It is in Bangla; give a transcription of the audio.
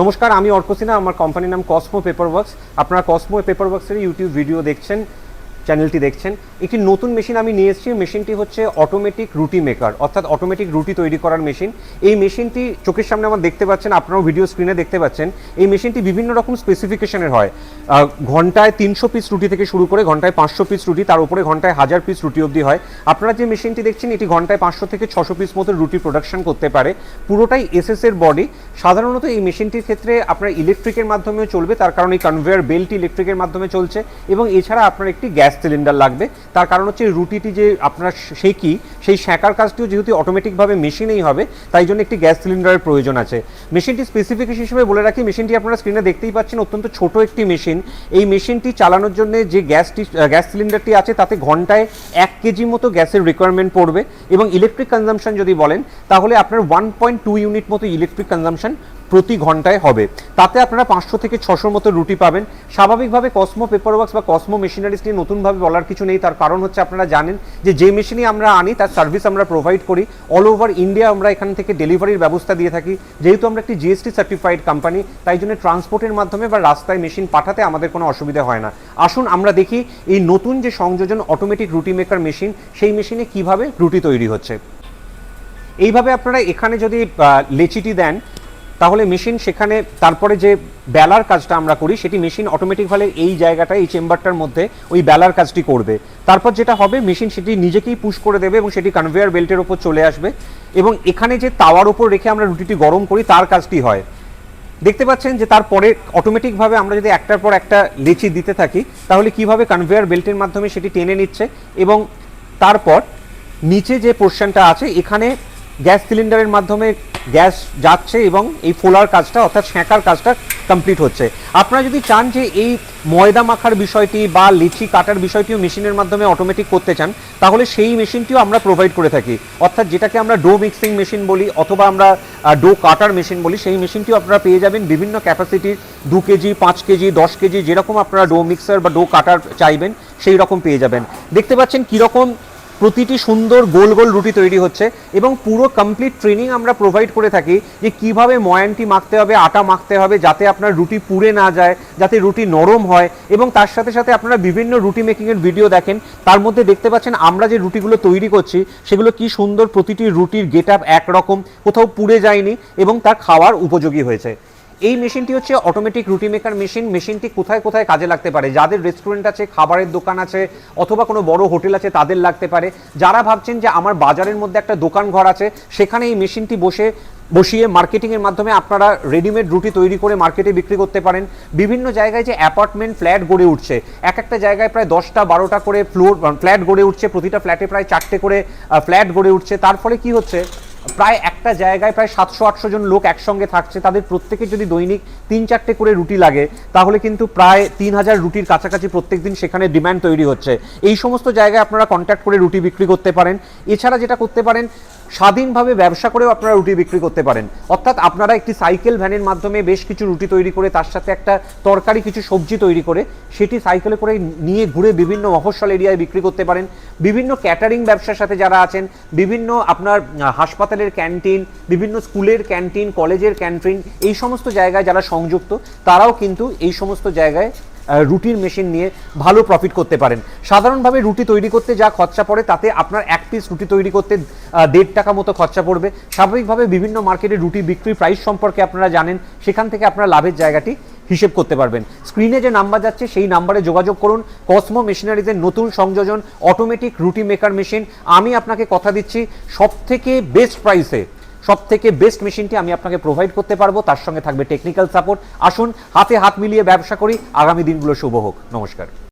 নমস্কার, আমি অর্ক সিনহা। আমার কোম্পানির নাম কসমো পেপার ওয়ার্কস। আপনারা কসমো পেপার ওয়ার্কসের ইউটিউব ভিডিও দেখছেন, চ্যানেলটি দেখছেন। একটি নতুন মেশিন আমি নিয়ে এসেছি। মেশিনটি হচ্ছে অটোমেটিক রুটি মেকার, অর্থাৎ অটোমেটিক রুটি তৈরি করার মেশিন। এই মেশিনটি চোখের সামনে আমার দেখতে পাচ্ছেন, আপনারাও ভিডিও স্ক্রিনে দেখতে পাচ্ছেন। এই মেশিনটি বিভিন্ন রকম স্পেসিফিকেশনের হয়। ঘন্টায় 300 পিস রুটি থেকে শুরু করে ঘন্টায় 500 পিস রুটি, তার উপরে ঘন্টায় 1000 পিস রুটি অবধি হয়। আপনারা যে মেশিনটি দেখছেন এটি ঘন্টায় 500 থেকে 600 পিস মতো রুটি প্রোডাকশন করতে পারে। পুরোটাই এসএস এর বডি। সাধারণত এই মেশিনটির ক্ষেত্রে আপনার ইলেকট্রিকের মাধ্যমেও চলবে, তার কারণ এই কনভেয়ার বেল্ট ইলেকট্রিকের মাধ্যমে চলছে। এবং এছাড়া আপনার একটি গ্যাস সিলিন্ডার লাগবে, তার কারণ হচ্ছে রুটিটি যে আপনার সেঁকি, সেই সেঁকার কাজটিও যেহেতু অটোমেটিকভাবে মেশিনেই হবে, তাই জন্য একটি গ্যাস সিলিন্ডারের প্রয়োজন আছে। মেশিনটি স্পেসিফিকেশন হিসেবে বলে রাখি, মেশিনটি আপনারা স্ক্রিনে দেখতেই পাচ্ছেন, অত্যন্ত ছোট একটি মেশিন। এই মেশিনটি চালানোর জন্য যে গ্যাস সিলিন্ডারটি আছে তাতে ঘন্টায় 1 কেজি মতো গ্যাসের রিকোয়ারমেন্ট পড়বে। এবং ইলেকট্রিক কনজাম্পশন যদি বলেন তাহলে আপনার 1.2 ইউনিট মতো ইলেকট্রিক কনজাম্পশন প্রতি ঘন্টায় হবে। তাতে আপনারা 500 থেকে 600 মতো রুটি পাবেন। স্বাভাবিকভাবে কসমো পেপার ওয়ার্কস বা কসমো মেশিনারিজ নিয়ে নতুনভাবে বলার কিছু নেই, তার কারণ হচ্ছে আপনারা জানেন যে মেশিনই আমরা আনি তার সার্ভিস আমরা প্রোভাইড করি। অল ওভার ইন্ডিয়া আমরা এখান থেকে ডেলিভারির ব্যবস্থা দিয়ে থাকি। যেহেতু আমরা একটি জিএসটি সার্টিফাইড কোম্পানি, তাই জন্য ট্রান্সপোর্টের মাধ্যমে বা রাস্তায় মেশিন পাঠাতে আমাদের কোনো অসুবিধা হয় না। আসুন আমরা দেখি এই নতুন যে সংযোজন অটোমেটিক রুটি মেকার মেশিন, সেই মেশিনে কিভাবে রুটি তৈরি হচ্ছে। এইভাবে আপনারা এখানে যদি লেচিটি দেন তাহলে মেশিন সেখানে তারপরে যে বেলার কাজটা আমরা করি সেটি মেশিন অটোমেটিকভাবে এই জায়গাটায়, এই চেম্বারটার মধ্যে ওই বেলার কাজটি করবে। তারপর যেটা হবে, মেশিন সেটি নিজেকেই পুশ করে দেবে এবং সেটি কনভেয়ার বেল্টের ওপর চলে আসবে। এবং এখানে যে তাওয়ার ওপর রেখে আমরা রুটিটি গরম করি তার কাজটি হয়। দেখতে পাচ্ছেন যে তারপরে অটোমেটিকভাবে আমরা যদি একটার পর একটা লেচি দিতে থাকি তাহলে কিভাবে কনভেয়ার বেল্টের মাধ্যমে সেটি টেনে নিচ্ছে। এবং তারপর নিচে যে পোর্শনটা আছে এখানে গ্যাস সিলিন্ডারের মাধ্যমে গ্যাস যাচ্ছে এবং এই ফোলার কাজটা অর্থাৎ সেঁকার কাজটা কমপ্লিট হচ্ছে। আপনারা যদি চান যে এই ময়দা মাখার বিষয়টি বা লিচি কাটার বিষয়টিও মেশিনের মাধ্যমে অটোমেটিক করতে চান, তাহলে সেই মেশিনটিও আমরা প্রোভাইড করে থাকি। অর্থাৎ যেটাকে আমরা ডো মিক্সিং মেশিন বলি অথবা আমরা ডো কাটার মেশিন বলি, সেই মেশিনটিও আপনারা পেয়ে যাবেন বিভিন্ন ক্যাপাসিটির। 2 কেজি, 5 কেজি, 10 কেজি, যেরকম আপনারা ডো মিক্সার বা ডো কাটার চাইবেন সেই রকম পেয়ে যাবেন। দেখতে পাচ্ছেন কীরকম প্রতিটি সুন্দর গোল গোল রুটি তৈরি হচ্ছে। এবং পুরো কমপ্লিট ট্রেনিং আমরা প্রোভাইড করে থাকি যে কিভাবে ময়ানটি মাখতে হবে, আটা মাখতে হবে, যাতে আপনার রুটি পুড়ে না যায়, যাতে রুটি নরম হয়। এবং তার সাথে সাথে আপনারা বিভিন্ন রুটি মেকিংয়ের ভিডিও দেখেন, তার মধ্যে দেখতে পাচ্ছেন আমরা যে রুটিগুলো তৈরি করছি সেগুলো কি সুন্দর, প্রতিটি রুটির গেট আপ একরকম, কোথাও পুড়ে যায়নি এবং তার খাওয়ার উপযোগী হয়েছে। এই মেশিনটি হচ্ছে অটোমেটিক রুটি মেকার মেশিন। মেশিনটি কোথায় কোথায় কাজে লাগতে পারে, যাদের রেস্টুরেন্ট আছে, খাবারের দোকান আছে অথবা কোনো বড় হোটেল আছে তাদের লাগতে পারে। যারা ভাবছেন যে আমার বাজারের মধ্যে একটা দোকান ঘর আছে, সেখানে এই মেশিনটি বসিয়ে মার্কেটিংয়ের মাধ্যমে আপনারা রেডিমেড রুটি তৈরি করে মার্কেটে বিক্রি করতে পারেন। বিভিন্ন জায়গায় যে অ্যাপার্টমেন্ট ফ্ল্যাট গড়ে উঠছে, এক একটা জায়গায় প্রায় 10টা 12টা করে ফ্ল্যাট গড়ে উঠছে, প্রতিটা ফ্ল্যাটে প্রায় 4টে করে ফ্ল্যাট গড়ে উঠছে। তার ফলে কি হচ্ছে, প্রায় একটা জায়গায় প্রায় 700-800 জন লোক একসঙ্গে থাকছে। তাদের প্রত্যেকের যদি দৈনিক 3-4টে করে রুটি লাগে তাহলে কিন্তু প্রায় 3000 রুটির কাছাকাছি প্রত্যেক দিন সেখানে ডিমান্ড তৈরি হচ্ছে। এই সমস্ত জায়গায় আপনারা কন্ট্যাক্ট করে রুটি বিক্রি করতে পারেন। এছাড়া যেটা করতে পারেন, স্বাধীনভাবে ব্যবসা করেও আপনারা রুটি বিক্রি করতে পারেন। অর্থাৎ আপনারা একটি সাইকেল ভ্যানের মাধ্যমে বেশ কিছু রুটি তৈরি করে তার সাথে একটা তরকারি, কিছু সবজি তৈরি করে সেটি সাইকেলে করে নিয়ে ঘুরে বিভিন্ন মফস্বল এরিয়ায় বিক্রি করতে পারেন। বিভিন্ন ক্যাটারিং ব্যবসার সাথে যারা আছেন, বিভিন্ন আপনার হাসপাতালের ক্যান্টিন, বিভিন্ন স্কুলের ক্যান্টিন, কলেজের ক্যান্টিন, এই সমস্ত জায়গায় যারা সংযুক্ত তারাও কিন্তু এই সমস্ত জায়গায় রুটির মেশিন নিয়ে ভালো প্রফিট করতে পারেন। সাধারণভাবে রুটি তৈরি করতে যা খরচা পড়ে তাতে আপনার 1 পিস রুটি তৈরি করতে 1.5 টাকা মতো খরচা পড়বে। স্বাভাবিকভাবে বিভিন্ন মার্কেটে রুটি বিক্রির প্রাইস সম্পর্কে আপনারা জানেন, সেখান থেকে আপনারা লাভের জায়গাটি হিসেব করতে পারবেন। স্ক্রিনে যে নাম্বার যাচ্ছে সেই নাম্বারে যোগাযোগ করুন। কসমো মেশিনারিজের নতুন সংযোজন অটোমেটিক রুটি মেকার মেশিন। আমি আপনাকে কথা দিচ্ছি সবথেকে বেস্ট প্রাইসে, সবথেকে বেস্ট মেশিনটি আমি আপনাকে প্রোভাইড করতে পারবো। তার সঙ্গে থাকবে টেকনিক্যাল সাপোর্ট। আসুন হাতে হাত মিলিয়ে ব্যবসা করি। আগামী দিনগুলো শুভ হোক। নমস্কার।